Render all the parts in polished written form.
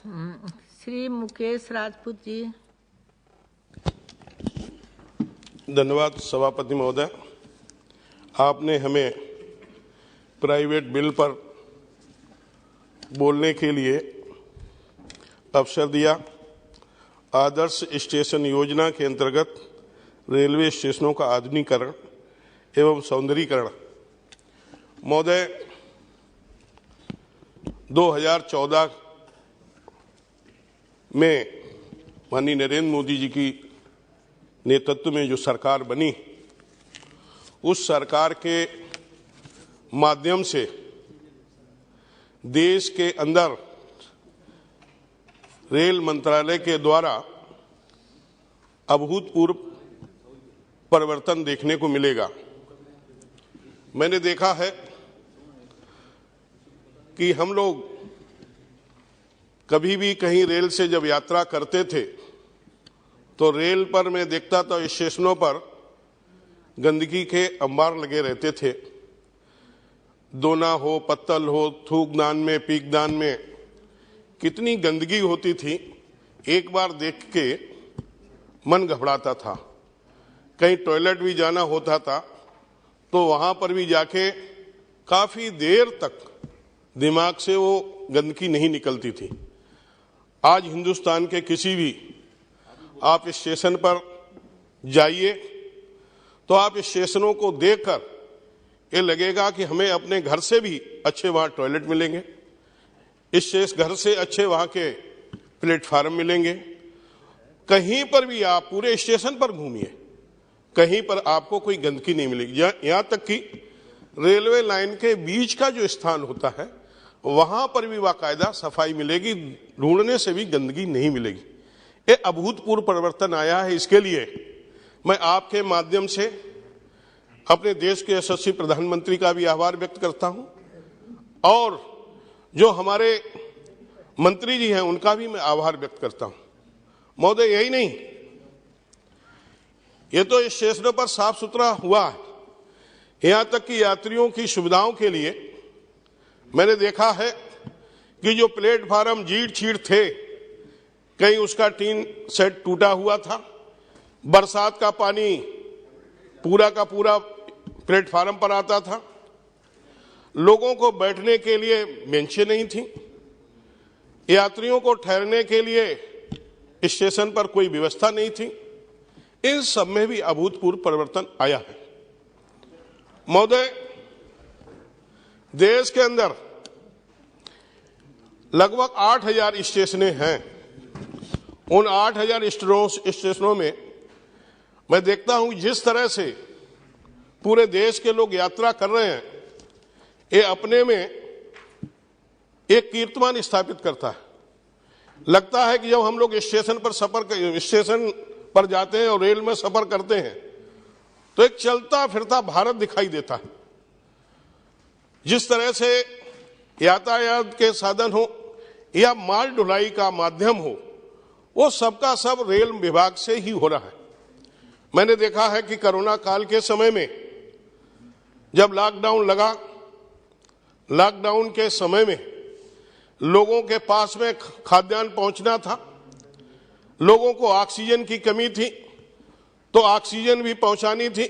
श्री मुकेश राजपूत जी। धन्यवाद सभापति महोदय, आपने हमें प्राइवेट बिल पर बोलने के लिए अवसर दिया। आदर्श स्टेशन योजना के अंतर्गत रेलवे स्टेशनों का आधुनिकीकरण एवं सौंदर्यीकरण महोदय 2014 में माननीय नरेंद्र मोदी जी की नेतृत्व में जो सरकार बनी, उस सरकार के माध्यम से देश के अंदर रेल मंत्रालय के द्वारा अभूतपूर्व परिवर्तन देखने को मिलेगा। मैंने देखा है कि हम लोग कभी भी कहीं रेल से जब यात्रा करते थे तो रेल पर मैं देखता था स्टेशनों पर गंदगी के अंबार लगे रहते थे। दोना हो, पत्तल हो, थूकदान में, पीकदान में कितनी गंदगी होती थी। एक बार देख के मन घबराता था। कहीं टॉयलेट भी जाना होता था तो वहां पर भी जाके काफी देर तक दिमाग से वो गंदगी नहीं निकलती थी। आज हिंदुस्तान के किसी भी आप स्टेशन पर जाइए तो आप स्टेशनों को देखकर ये लगेगा कि हमें अपने घर से भी अच्छे वहां टॉयलेट मिलेंगे, इस घर से अच्छे वहां के प्लेटफार्म मिलेंगे। कहीं पर भी आप पूरे स्टेशन पर घूमिए, कहीं पर आपको कोई गंदगी नहीं मिलेगी। यहां तक कि रेलवे लाइन के बीच का जो स्थान होता है वहां पर भी बाकायदा सफाई मिलेगी, ढूंढने से भी गंदगी नहीं मिलेगी। ये अभूतपूर्व परिवर्तन आया है। इसके लिए मैं आपके माध्यम से अपने देश के यशस्वी प्रधानमंत्री का भी आभार व्यक्त करता हूं और जो हमारे मंत्री जी हैं उनका भी मैं आभार व्यक्त करता हूं। महोदय, यही नहीं, ये तो इस स्टेशनों पर साफ सुथरा हुआ है, यहां तक कि यात्रियों की सुविधाओं के लिए मैंने देखा है कि जो प्लेटफार्म जीट छीट थे, कहीं उसका टीन सेट टूटा हुआ था, बरसात का पानी पूरा का पूरा प्लेटफार्म पर आता था, लोगों को बैठने के लिए बेंचें नहीं थी, यात्रियों को ठहरने के लिए स्टेशन पर कोई व्यवस्था नहीं थी। इन सब में भी अभूतपूर्व परिवर्तन आया है। महोदय, देश के अंदर लगभग 8000 स्टेशनें हैं। उन 8000 स्टेशनों में मैं देखता हूं जिस तरह से पूरे देश के लोग यात्रा कर रहे हैं, ये अपने में एक कीर्तिमान स्थापित करता है। लगता है कि जब हम लोग स्टेशन पर जाते हैं और रेल में सफर करते हैं तो एक चलता फिरता भारत दिखाई देता है। जिस तरह से यातायात के साधन हो या माल ढुलाई का माध्यम हो, वो सबका सब रेल विभाग से ही हो रहा है। मैंने देखा है कि कोरोना काल के समय में जब लॉकडाउन लगा, लॉकडाउन के समय में लोगों के पास में खाद्यान्न पहुंचना था, लोगों को ऑक्सीजन की कमी थी तो ऑक्सीजन भी पहुंचानी थी।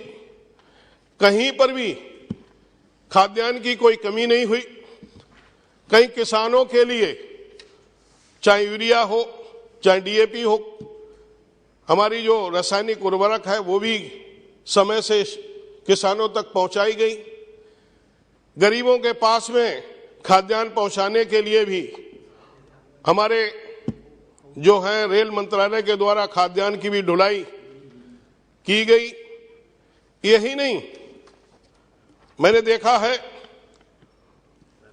कहीं पर भी खाद्यान्न की कोई कमी नहीं हुई। कहीं किसानों के लिए चाहे यूरिया हो, चाहे डीएपी हो, हमारी जो रासायनिक उर्वरक है वो भी समय से किसानों तक पहुंचाई गई। गरीबों के पास में खाद्यान्न पहुंचाने के लिए भी हमारे जो है रेल मंत्रालय के द्वारा खाद्यान्न की भी ढुलाई की गई। यही नहीं, मैंने देखा है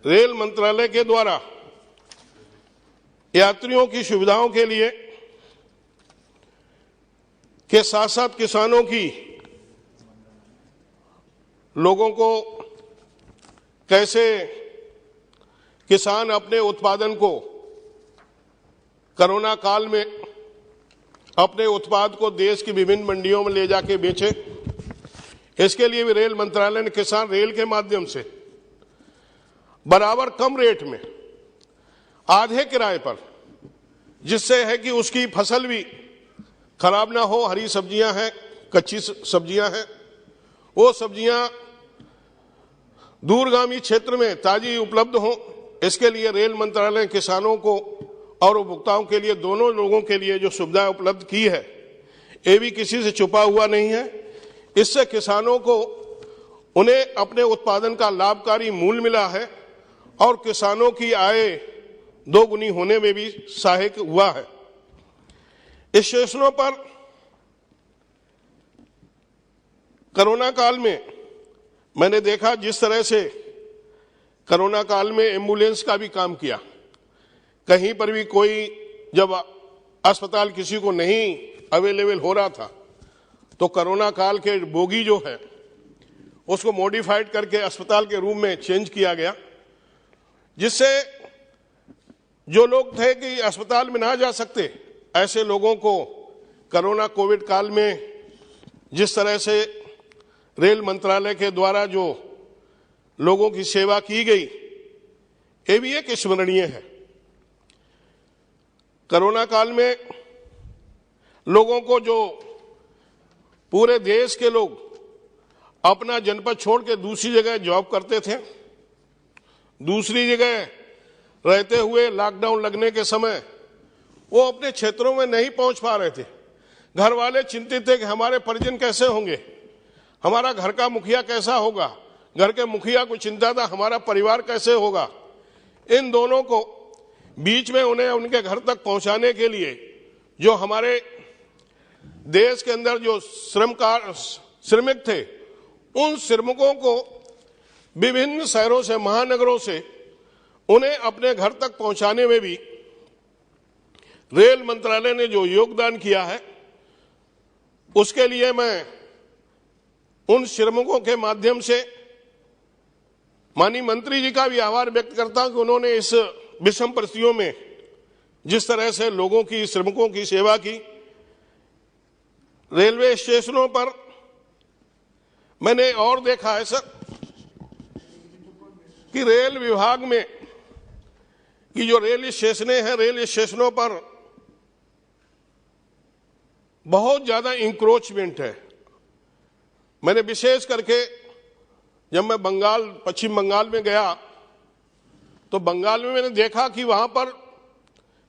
रेल मंत्रालय के द्वारा यात्रियों की सुविधाओं के लिए के साथ साथ किसानों की, लोगों को कैसे किसान अपने उत्पादन को कोरोना काल में अपने उत्पाद को देश की विभिन्न मंडियों में ले जाके बेचे, इसके लिए भी रेल मंत्रालय ने किसान रेल के माध्यम से बराबर कम रेट में आधे किराए पर जिससे है कि उसकी फसल भी खराब ना हो। हरी सब्जियां हैं, कच्ची सब्जियां हैं, वो सब्जियां दूरगामी क्षेत्र में ताजी उपलब्ध हो। इसके लिए रेल मंत्रालय किसानों को और उपभोक्ताओं के लिए, दोनों लोगों के लिए जो सुविधा उपलब्ध की है, ये भी किसी से छुपा हुआ नहीं है। इससे किसानों को उन्हें अपने उत्पादन का लाभकारी मूल्य मिला है और किसानों की आय दोगुनी होने में भी सहायक हुआ है। इस स्टेशनों पर कोरोना काल में मैंने देखा जिस तरह से कोरोना काल में एम्बुलेंस का भी काम किया। कहीं पर भी कोई जब अस्पताल किसी को नहीं अवेलेबल हो रहा था तो कोरोना काल के बोगी जो है उसको मॉडिफाइड करके अस्पताल के रूम में चेंज किया गया, जिससे जो लोग थे कि अस्पताल में ना जा सकते, ऐसे लोगों को कोरोना कोविड काल में जिस तरह से रेल मंत्रालय के द्वारा जो लोगों की सेवा की गई, ये भी एक स्मरणीय है। कोरोना काल में लोगों को, जो पूरे देश के लोग अपना जनपद छोड़ के दूसरी जगह जॉब करते थे, दूसरी जगह रहते हुए लॉकडाउन लगने के समय वो अपने क्षेत्रों में नहीं पहुंच पा रहे थे। घर वाले चिंतित थे कि हमारे परिजन कैसे होंगे, हमारा घर का मुखिया कैसा होगा, घर के मुखिया को चिंता था हमारा परिवार कैसे होगा। इन दोनों को बीच में उन्हें उनके घर तक पहुंचाने के लिए जो हमारे देश के अंदर जो श्रमिक थे, उन श्रमिकों को विभिन्न शहरों से, महानगरों से उन्हें अपने घर तक पहुंचाने में भी रेल मंत्रालय ने जो योगदान किया है, उसके लिए मैं उन श्रमिकों के माध्यम से माननीय मंत्री जी का भी आभार व्यक्त करता हूं कि उन्होंने इस विषम परिस्थितियों में जिस तरह से लोगों की, श्रमिकों की सेवा की। रेलवे स्टेशनों पर मैंने और देखा है सर कि रेल विभाग में कि जो रेल स्टेशनें हैं, रेल स्टेशनों पर बहुत ज्यादा इंक्रोचमेंट है। मैंने विशेष करके जब मैं पश्चिम बंगाल में गया तो बंगाल में मैंने देखा कि वहां पर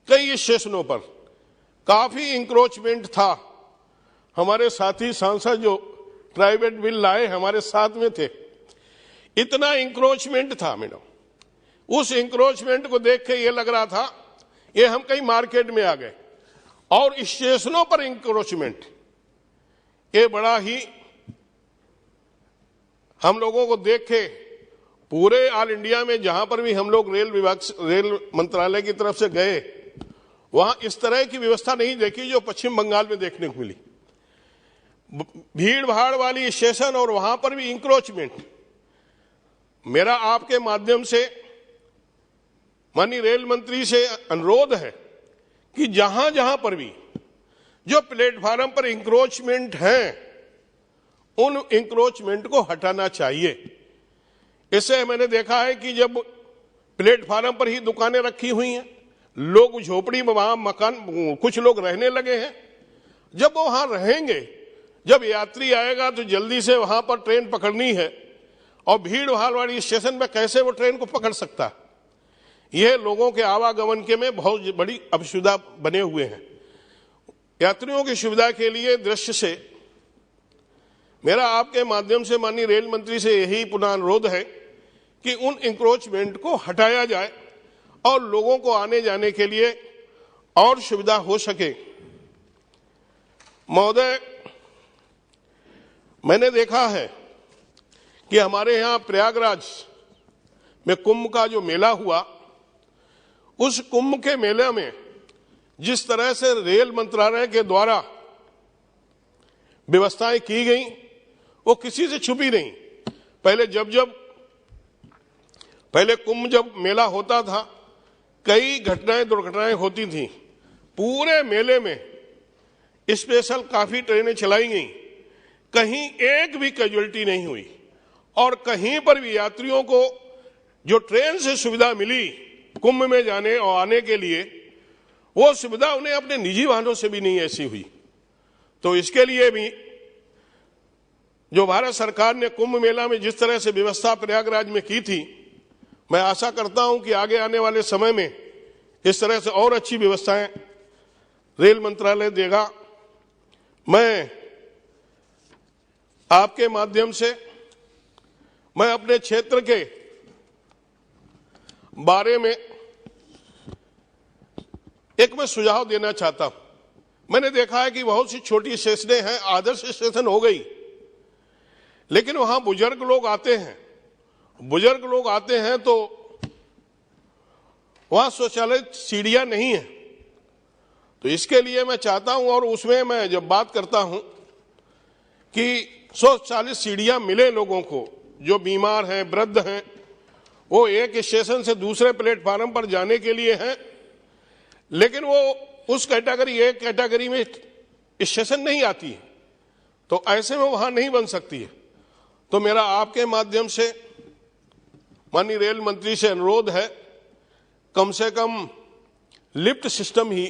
कई स्टेशनों पर काफी इंक्रोचमेंट था। हमारे साथी सांसद जो प्राइवेट बिल लाए हमारे साथ में थे, इतना इंक्रोचमेंट था मैडम। उस इंक्रोचमेंट को देख के ये लग रहा था ये हम कहीं मार्केट में आ गए। और स्टेशनों पर इंक्रोचमेंट, ये बड़ा ही हम लोगों को देख के पूरे ऑल इंडिया में जहां पर भी हम लोग रेल मंत्रालय की तरफ से गए, वहां इस तरह की व्यवस्था नहीं देखी जो पश्चिम बंगाल में देखने को मिली। भीड़ भाड़ वाली स्टेशन और वहां पर भी इंक्रोचमेंट। मेरा आपके माध्यम से माननीय रेल मंत्री से अनुरोध है कि जहां जहां पर भी जो प्लेटफार्म पर इंक्रोचमेंट हैं, उन इंक्रोचमेंट को हटाना चाहिए। इससे मैंने देखा है कि जब प्लेटफार्म पर ही दुकानें रखी हुई हैं, लोग झोपड़ी में वहां मकान, कुछ लोग रहने लगे हैं। जब वो वहां रहेंगे, जब यात्री आएगा तो जल्दी से वहां पर ट्रेन पकड़नी है और भीड़ भाड़ वाली स्टेशन में कैसे वो ट्रेन को पकड़ सकता। यह लोगों के आवागमन के में बहुत बड़ी असुविधा बने हुए हैं। यात्रियों की सुविधा के लिए दृश्य से मेरा आपके माध्यम से माननीय रेल मंत्री से यही पुनः अनुरोध है कि उन इंक्रोचमेंट को हटाया जाए और लोगों को आने जाने के लिए और सुविधा हो सके। महोदय, मैंने देखा है कि हमारे यहाँ प्रयागराज में कुंभ का जो मेला हुआ, उस कुंभ के मेले में जिस तरह से रेल मंत्रालय के द्वारा व्यवस्थाएं की गई, वो किसी से छुपी नहीं। पहले कुंभ जब मेला होता था, कई दुर्घटनाएं होती थी। पूरे मेले में स्पेशल काफी ट्रेनें चलाई गई, कहीं एक भी कैजुअल्टी नहीं हुई और कहीं पर भी यात्रियों को जो ट्रेन से सुविधा मिली कुंभ में जाने और आने के लिए, वो सुविधा उन्हें अपने निजी वाहनों से भी नहीं ऐसी हुई। तो इसके लिए भी जो भारत सरकार ने कुंभ मेला में जिस तरह से व्यवस्था प्रयागराज में की थी, मैं आशा करता हूं कि आगे आने वाले समय में इस तरह से और अच्छी व्यवस्थाएं रेल मंत्रालय देगा। मैं आपके माध्यम से मैं अपने क्षेत्र के बारे में एक मैं सुझाव देना चाहता हूं। मैंने देखा है कि बहुत सी छोटी स्टेशनें हैं, आदर्श स्टेशन हो गई, लेकिन वहां बुजुर्ग लोग आते हैं तो वहां शौचालय सीढ़ियां नहीं है। तो इसके लिए मैं चाहता हूं, और उसमें मैं जब बात करता हूं कि शौचालय सीढ़ियां मिले लोगों को, जो बीमार हैं, वृद्ध हैं, वो एक स्टेशन से दूसरे प्लेटफार्म पर जाने के लिए हैं, लेकिन वो उस कैटेगरी, एक कैटेगरी में स्टेशन नहीं आती है, तो ऐसे में वहां नहीं बन सकती है। तो मेरा आपके माध्यम से माननीय रेल मंत्री से अनुरोध है, कम से कम लिफ्ट सिस्टम ही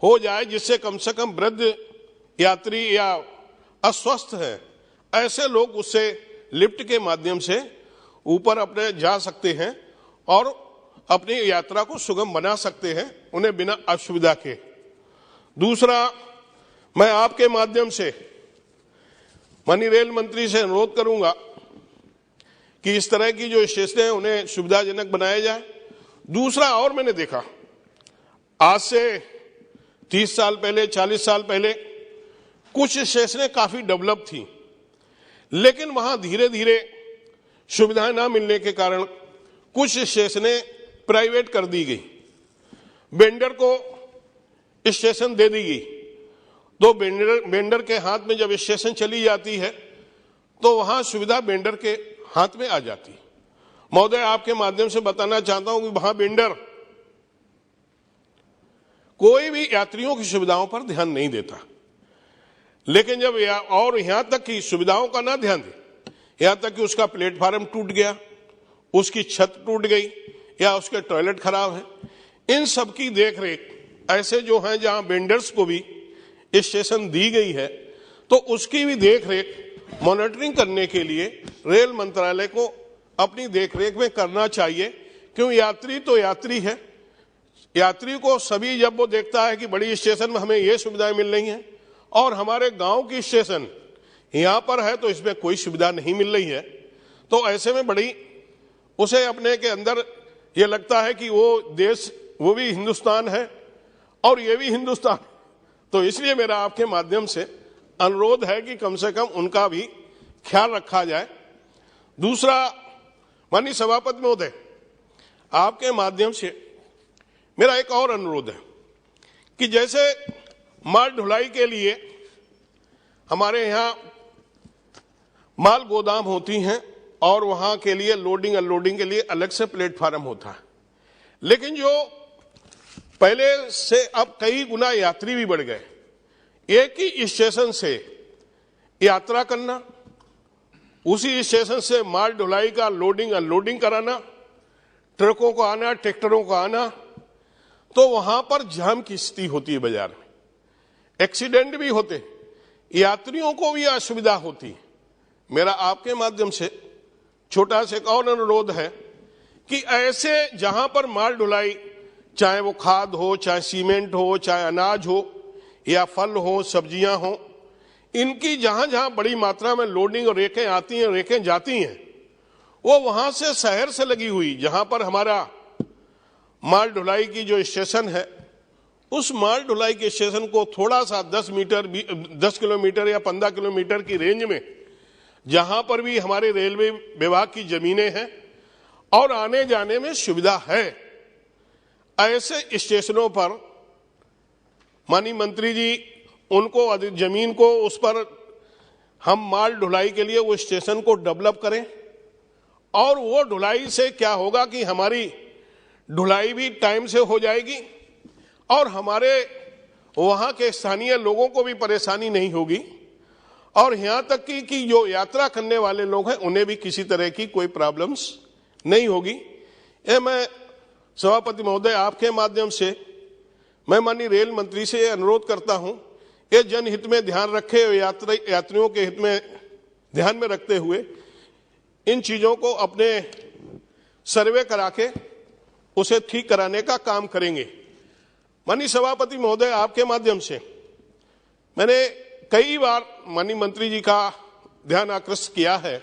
हो जाए, जिससे कम से कम वृद्ध यात्री या अस्वस्थ है ऐसे लोग उससे लिफ्ट के माध्यम से ऊपर अपने जा सकते हैं और अपनी यात्रा को सुगम बना सकते हैं, उन्हें बिना असुविधा के। दूसरा, मैं आपके माध्यम से माननीय रेल मंत्री से अनुरोध करूंगा कि इस तरह की जो स्टेशन है उन्हें सुविधाजनक बनाया जाए। दूसरा, और मैंने देखा आज से 30 साल पहले, 40 साल पहले कुछ स्टेशनें काफी डेवलप थी, लेकिन वहां धीरे धीरे सुविधाएं ना मिलने के कारण कुछ स्टेशनें प्राइवेट कर दी गई, वेंडर को स्टेशन दे दी गई। तो वेंडर के हाथ में जब स्टेशन चली जाती है तो वहां सुविधा वेंडर के हाथ में आ जाती है। महोदय, आपके माध्यम से बताना चाहता हूं कि वहां वेंडर कोई भी यात्रियों की सुविधाओं पर ध्यान नहीं देता, लेकिन जब और यहां तक कि सुविधाओं का ना ध्यान दे, यहां तक कि उसका प्लेटफार्म टूट गया, उसकी छत टूट गई या उसके टॉयलेट खराब है, इन सब की देखरेख ऐसे जो हैं जहां वेंडर्स को भी स्टेशन दी गई है, तो उसकी भी देखरेख मॉनिटरिंग करने के लिए रेल मंत्रालय को अपनी देखरेख में करना चाहिए। क्यों, यात्री तो यात्री है, यात्री को सभी जब वो देखता है कि बड़ी स्टेशन में हमें ये सुविधाएं मिल रही हैं और हमारे गांव की स्टेशन यहां पर है तो इसमें कोई सुविधा नहीं मिल रही है, तो ऐसे में बड़ी उसे अपने के अंदर ये लगता है कि वो देश, वो भी हिंदुस्तान है और ये भी हिंदुस्तान। तो इसलिए मेरा आपके माध्यम से अनुरोध है कि कम से कम उनका भी ख्याल रखा जाए। दूसरा, माननीय सभापति महोदय, आपके माध्यम से मेरा एक और अनुरोध है कि जैसे माल ढुलाई के लिए हमारे यहाँ माल गोदाम होती हैं और वहां के लिए लोडिंग अनलोडिंग के लिए अलग से प्लेटफार्म होता है, लेकिन जो पहले से अब कई गुना यात्री भी बढ़ गए। एक ही स्टेशन से यात्रा करना, उसी स्टेशन से माल ढुलाई का लोडिंग अनलोडिंग कराना, ट्रकों को आना, ट्रैक्टरों को आना, तो वहां पर जाम की स्थिति होती है, बाजार में एक्सीडेंट भी होते, यात्रियों को भी असुविधा होती है। मेरा आपके माध्यम से छोटा सा एक और अनुरोध है कि ऐसे जहां पर माल ढुलाई, चाहे वो खाद हो, चाहे सीमेंट हो, चाहे अनाज हो या फल हो, सब्जियां हो, इनकी जहां जहां बड़ी मात्रा में लोडिंग और रेखें आती हैं, रेखें जाती हैं, वो वहां से शहर से लगी हुई जहां पर हमारा माल ढुलाई की जो स्टेशन है, उस माल ढुलाई के स्टेशन को थोड़ा सा 10 किलोमीटर या 15 किलोमीटर की रेंज में जहां पर भी हमारे रेलवे विभाग की जमीनें हैं और आने जाने में सुविधा है, ऐसे स्टेशनों पर माननीय मंत्री जी उनको जमीन को उस पर हम माल ढुलाई के लिए वो स्टेशन को डेवलप करें। और वो ढुलाई से क्या होगा कि हमारी ढुलाई भी टाइम से हो जाएगी और हमारे वहां के स्थानीय लोगों को भी परेशानी नहीं होगी, और यहां तक कि जो यात्रा करने वाले लोग हैं उन्हें भी किसी तरह की कोई प्रॉब्लम्स नहीं होगी। ये मैं सभापति महोदय आपके माध्यम से मैं माननीय रेल मंत्री से अनुरोध करता हूं, ये जनहित में ध्यान रखे, यात्रियों के हित में ध्यान में रखते हुए इन चीजों को अपने सर्वे करा के उसे ठीक कराने का काम करेंगे। माननीय सभापति महोदय, आपके माध्यम से मैंने कई बार माननीय मंत्री जी का ध्यान आकृष्ट किया है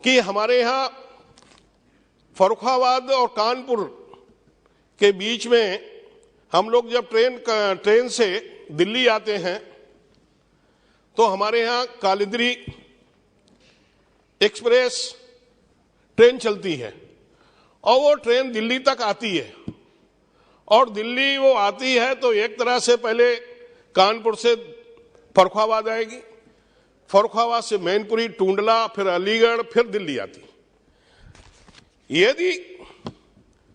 कि हमारे यहां फर्रुखाबाद और कानपुर के बीच में हम लोग जब ट्रेन से दिल्ली आते हैं तो हमारे यहां कालिंदी एक्सप्रेस ट्रेन चलती है और वो ट्रेन दिल्ली तक आती है, और दिल्ली वो आती है तो एक तरह से पहले कानपुर से फर्रुखाबाद आएगी, फर्रुखाबाद से मैनपुरी, टूंडला, फिर अलीगढ़, फिर दिल्ली आती। यदि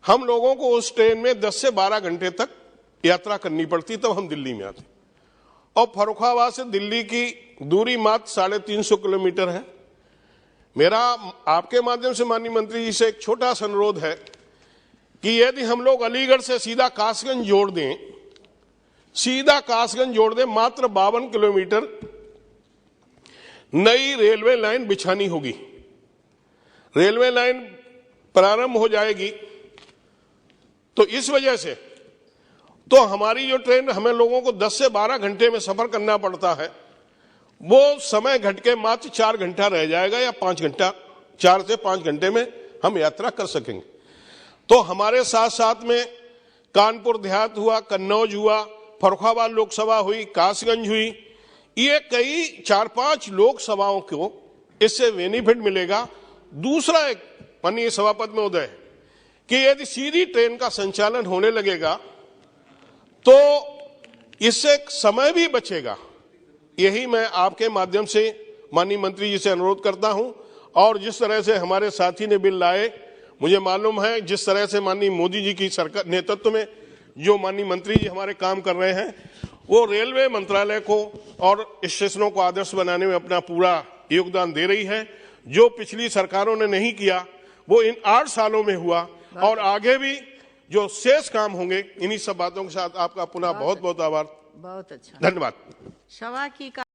हम लोगों को उस ट्रेन में 10 से 12 घंटे तक यात्रा करनी पड़ती तब हम दिल्ली में आते, और फर्रुखाबाद से दिल्ली की दूरी मात्र 350 किलोमीटर है। मेरा आपके माध्यम से माननीय मंत्री जी से एक छोटा सा अनुरोध है कि यदि हम लोग अलीगढ़ से सीधा कासगंज जोड़ दें, मात्र 52 किलोमीटर नई रेलवे लाइन बिछानी होगी। रेलवे लाइन प्रारंभ हो जाएगी तो इस वजह से तो हमारी जो ट्रेन हमें लोगों को 10 से 12 घंटे में सफर करना पड़ता है, वो समय घट के मात्र 4 घंटा रह जाएगा, या 5 घंटा, 4 से 5 घंटे में हम यात्रा कर सकेंगे। तो हमारे साथ साथ में कानपुर देहात हुआ, कन्नौज हुआ, फर्रुखाबाद लोकसभा हुई, कासगंज हुई, ये कई 4-5 लोकसभाओं को इससे बेनिफिट मिलेगा। दूसरा एक माननीय सभापति महोदय कि यदि सीधी ट्रेन का संचालन होने लगेगा तो इससे समय भी बचेगा। यही मैं आपके माध्यम से माननीय मंत्री जी से अनुरोध करता हूं, और जिस तरह से हमारे साथी ने बिल लाए, मुझे मालूम है जिस तरह से माननीय मोदी जी की सरकार नेतृत्व में जो माननीय मंत्री जी हमारे काम कर रहे हैं, वो रेलवे मंत्रालय को और स्टेशनों को आदर्श बनाने में अपना पूरा योगदान दे रही है। जो पिछली सरकारों ने नहीं किया वो इन 8 सालों में हुआ, और आगे भी जो शेष काम होंगे। इन्हीं सब बातों के साथ आपका पुनः बहुत बहुत आभार, बहुत अच्छा, धन्यवाद। सभा की